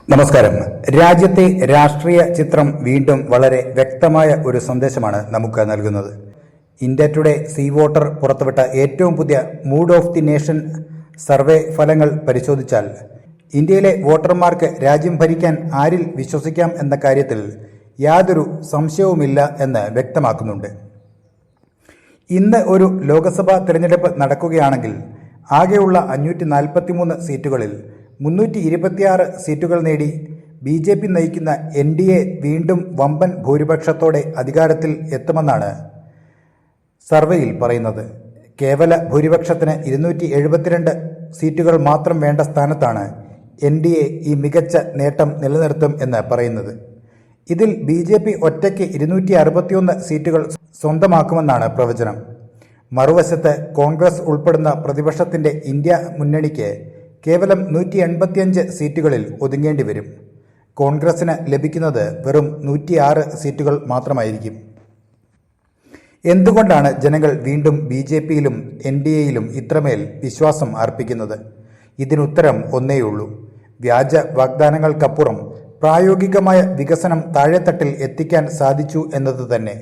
നമസ്കാരം. രാജ്യത്തെ രാഷ്ട്രീയ ചിത്രം വീണ്ടും വളരെ വ്യക്തമായ ഒരു സന്ദേശമാണ് നമുക്ക് നൽകുന്നത്. ഇന്ത്യ ടുഡേ സീ വോട്ടർ പുറത്തുവിട്ട ഏറ്റവും പുതിയ mood of the nation survey ഫലങ്ങൾ പരിശോധിച്ചാൽ ഇന്ത്യയിലെ വോട്ടർമാർക്ക് രാജ്യം ഭരിക്കാൻ ആരിൽ വിശ്വസിക്കാം എന്ന കാര്യത്തിൽ യാതൊരു സംശയവുമില്ല എന്ന് വ്യക്തമാക്കുന്നുണ്ട്. ഇന്ന് ഒരു ലോക്സഭാ തെരഞ്ഞെടുപ്പ് നടക്കുകയാണെങ്കിൽ ആകെയുള്ള 543 സീറ്റുകളിൽ 326 സീറ്റുകൾ നേടി BJP നയിക്കുന്ന NDA വീണ്ടും വമ്പൻ ഭൂരിപക്ഷത്തോടെ അധികാരത്തിൽ എത്തുമെന്നാണ് സർവേയിൽ പറയുന്നത്. കേവല ഭൂരിപക്ഷത്തിന് 272 സീറ്റുകൾ മാത്രം വേണ്ട സ്ഥാനത്താണ് NDA ഈ മികച്ച നേട്ടം നിലനിർത്തും എന്ന് പറയുന്നത്. ഇതിൽ BJP ഒറ്റയ്ക്ക് 261 സീറ്റുകൾ സ്വന്തമാക്കുമെന്നാണ് പ്രവചനം. മറുവശത്ത് കോൺഗ്രസ് ഉൾപ്പെടുന്ന പ്രതിപക്ഷത്തിന്റെ ഇന്ത്യ മുന്നണിക്ക് കേവലം 185 സീറ്റുകളിൽ ഒതുങ്ങേണ്ടി വരും. കോൺഗ്രസിന് ലഭിക്കുന്നത് വെറും 106 സീറ്റുകൾ മാത്രമായിരിക്കും. എന്തുകൊണ്ടാണ് ജനങ്ങൾ വീണ്ടും BJPയിലും NDAയിലും ഇത്രമേൽ വിശ്വാസം അർപ്പിക്കുന്നത്? ഇതിനുത്തരം ഒന്നേയുള്ളൂ: വ്യാജ വാഗ്ദാനങ്ങൾക്കപ്പുറം പ്രായോഗികമായ വികസനം താഴെത്തട്ടിൽ എത്തിക്കാൻ സാധിച്ചു എന്നത് തന്നെ.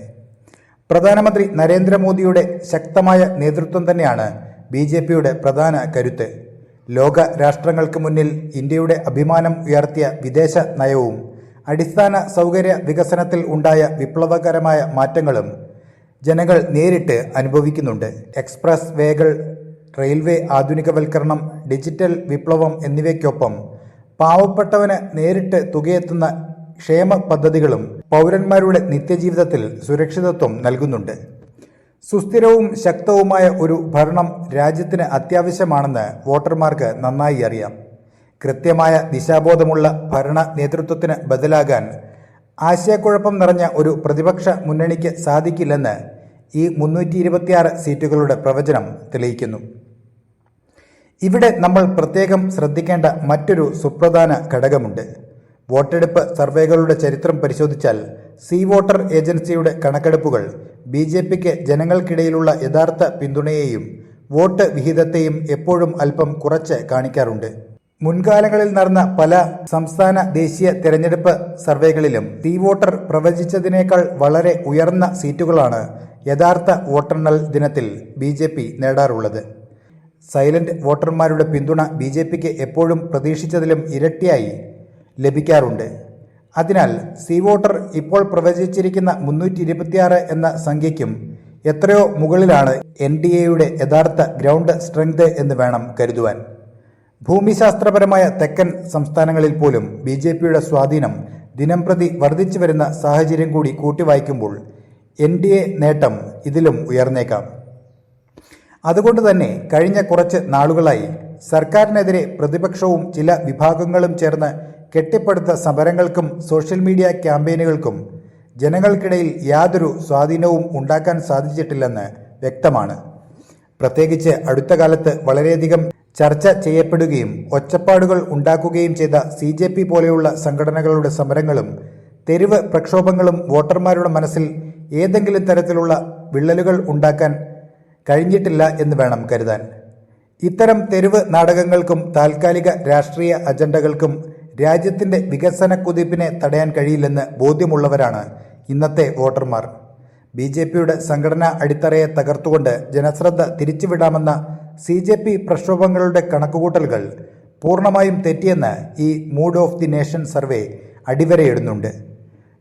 പ്രധാനമന്ത്രി നരേന്ദ്രമോദിയുടെ ശക്തമായ നേതൃത്വം തന്നെയാണ് BJPയുടെ പ്രധാന കരുത്ത്. ലോക രാഷ്ട്രങ്ങൾക്ക് മുന്നിൽ ഇന്ത്യയുടെ അഭിമാനം ഉയർത്തിയ വിദേശ നയവും അടിസ്ഥാന സൗകര്യ വികസനത്തിൽ ഉണ്ടായ വിപ്ലവകരമായ മാറ്റങ്ങളും ജനങ്ങൾ നേരിട്ട് അനുഭവിക്കുന്നുണ്ട്. എക്സ്പ്രസ് വേകൾ, റെയിൽവേ ആധുനികവൽക്കരണം, ഡിജിറ്റൽ വിപ്ലവം എന്നിവയ്ക്കൊപ്പം പാവപ്പെട്ടവന് നേരിട്ട് തുകയെത്തുന്ന ക്ഷേമ പദ്ധതികളും പൗരന്മാരുടെ നിത്യജീവിതത്തിൽ സുരക്ഷിതത്വം നൽകുന്നുണ്ട്. സുസ്ഥിരവും ശക്തവുമായ ഒരു ഭരണം രാജ്യത്തിന് അത്യാവശ്യമാണെന്ന് വോട്ടർമാർക്ക് നന്നായി അറിയാം. കൃത്യമായ ദിശാബോധമുള്ള ഭരണ നേതൃത്വത്തിന് ബദലാകാൻ ആശയക്കുഴപ്പം നിറഞ്ഞ ഒരു പ്രതിപക്ഷ മുന്നണിക്ക് സാധിക്കില്ലെന്ന് ഈ 326 സീറ്റുകളുടെ പ്രവചനം തെളിയിക്കുന്നു. ഇവിടെ നമ്മൾ പ്രത്യേകം ശ്രദ്ധിക്കേണ്ട മറ്റൊരു സുപ്രധാന ഘടകമുണ്ട്. വോട്ടെടുപ്പ് സർവേകളുടെ ചരിത്രം പരിശോധിച്ചാൽ സീ വോട്ടർ ഏജൻസിയുടെ കണക്കെടുപ്പുകൾ BJPക്ക് ജനങ്ങൾക്കിടയിലുള്ള യഥാർത്ഥ പിന്തുണയെയും വോട്ട് വിഹിതത്തെയും എപ്പോഴും അല്പം കുറച്ച് കാണിക്കാറുണ്ട്. മുൻകാലങ്ങളിൽ നടന്ന പല സംസ്ഥാന ദേശീയ തെരഞ്ഞെടുപ്പ് സർവേകളിലും സീ വോട്ടർ പ്രവചിച്ചതിനേക്കാൾ വളരെ ഉയർന്ന സീറ്റുകളാണ് യഥാർത്ഥ വോട്ടെണ്ണൽ ദിനത്തിൽ BJP നേടാറുള്ളത്. സൈലന്റ് വോട്ടർമാരുടെ പിന്തുണ BJPക്ക് എപ്പോഴും പ്രതീക്ഷിച്ചതിലും ഇരട്ടിയായി ലഭിക്കാറുണ്ട്. അതിനാൽ സീ വോട്ടർ ഇപ്പോൾ പ്രവചിച്ചിരിക്കുന്ന 326 എന്ന സംഖ്യയ്ക്കും എത്രയോ മുകളിലാണ് NDAയുടെ യഥാർത്ഥ ഗ്രൗണ്ട് സ്ട്രെങ്ത് എന്ന് വേണം കരുതുവാൻ. ഭൂമിശാസ്ത്രപരമായ തെക്കൻ സംസ്ഥാനങ്ങളിൽ പോലും BJPയുടെ സ്വാധീനം ദിനംപ്രതി വർദ്ധിച്ചു വരുന്ന സാഹചര്യം കൂടി കൂട്ടിവായിക്കുമ്പോൾ NDA നേട്ടം ഇതിലും ഉയർന്നേക്കാം. അതുകൊണ്ട് തന്നെ കഴിഞ്ഞ കുറച്ച് നാളുകളായി സർക്കാരിനെതിരെ പ്രതിപക്ഷവും ചില വിഭാഗങ്ങളും ചേർന്ന് കെട്ടിപ്പടുത്ത സമരങ്ങൾക്കും സോഷ്യൽ മീഡിയ ക്യാമ്പയിനുകൾക്കും ജനങ്ങൾക്കിടയിൽ യാതൊരു സ്വാധീനവും ഉണ്ടാക്കാൻ സാധിച്ചിട്ടില്ലെന്ന് വ്യക്തമാണ്. പ്രത്യേകിച്ച് അടുത്ത കാലത്ത് വളരെയധികം ചർച്ച ചെയ്യപ്പെടുകയും ഒച്ചപ്പാടുകൾ ഉണ്ടാക്കുകയും ചെയ്ത CJP പോലെയുള്ള സംഘടനകളുടെ സമരങ്ങളും തെരുവ് പ്രക്ഷോഭങ്ങളും വോട്ടർമാരുടെ മനസ്സിൽ ഏതെങ്കിലും തരത്തിലുള്ള വിള്ളലുകൾ ഉണ്ടാക്കാൻ കഴിഞ്ഞിട്ടില്ല എന്ന് വേണം കരുതാൻ. ഇത്തരം തെരുവ് നാടകങ്ങൾക്കും താൽക്കാലിക രാഷ്ട്രീയ അജണ്ടകൾക്കും രാജ്യത്തിന്റെ വികസന കുതിപ്പിനെ തടയാൻ കഴിയില്ലെന്ന് ബോധ്യമുള്ളവരാണ് ഇന്നത്തെ വോട്ടർമാർ. BJPയുടെ സംഘടനാ അടിത്തറയെ തകർത്തുകൊണ്ട് ജനശ്രദ്ധ തിരിച്ചുവിടാമെന്ന CJP പ്രക്ഷോഭങ്ങളുടെ കണക്കുകൂട്ടലുകൾ പൂർണ്ണമായും തെറ്റിയെന്ന് ഈ mood of the nation survey അടിവരയിടുന്നുണ്ട്.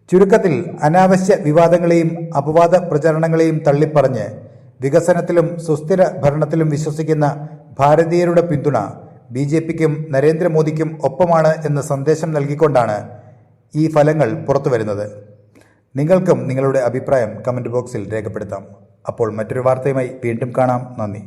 ചുരുക്കത്തിൽ അനാവശ്യ വിവാദങ്ങളെയും അപവാദ പ്രചരണങ്ങളെയും തള്ളിപ്പറഞ്ഞ് വികസനത്തിലും സുസ്ഥിര ഭരണത്തിലും വിശ്വസിക്കുന്ന ഭാരതീയരുടെ പിന്തുണ BJPക്കും നരേന്ദ്രമോദിക്കും ഒപ്പമാണ് എന്ന സന്ദേശം നൽകിക്കൊണ്ടാണ് ഈ ഫലങ്ങൾ പുറത്തുവരുന്നത്. നിങ്ങൾക്കും നിങ്ങളുടെ അഭിപ്രായം കമന്റ് ബോക്സിൽ രേഖപ്പെടുത്താം. അപ്പോൾ മറ്റൊരു വാർത്തയുമായി വീണ്ടും കാണാം. നന്ദി.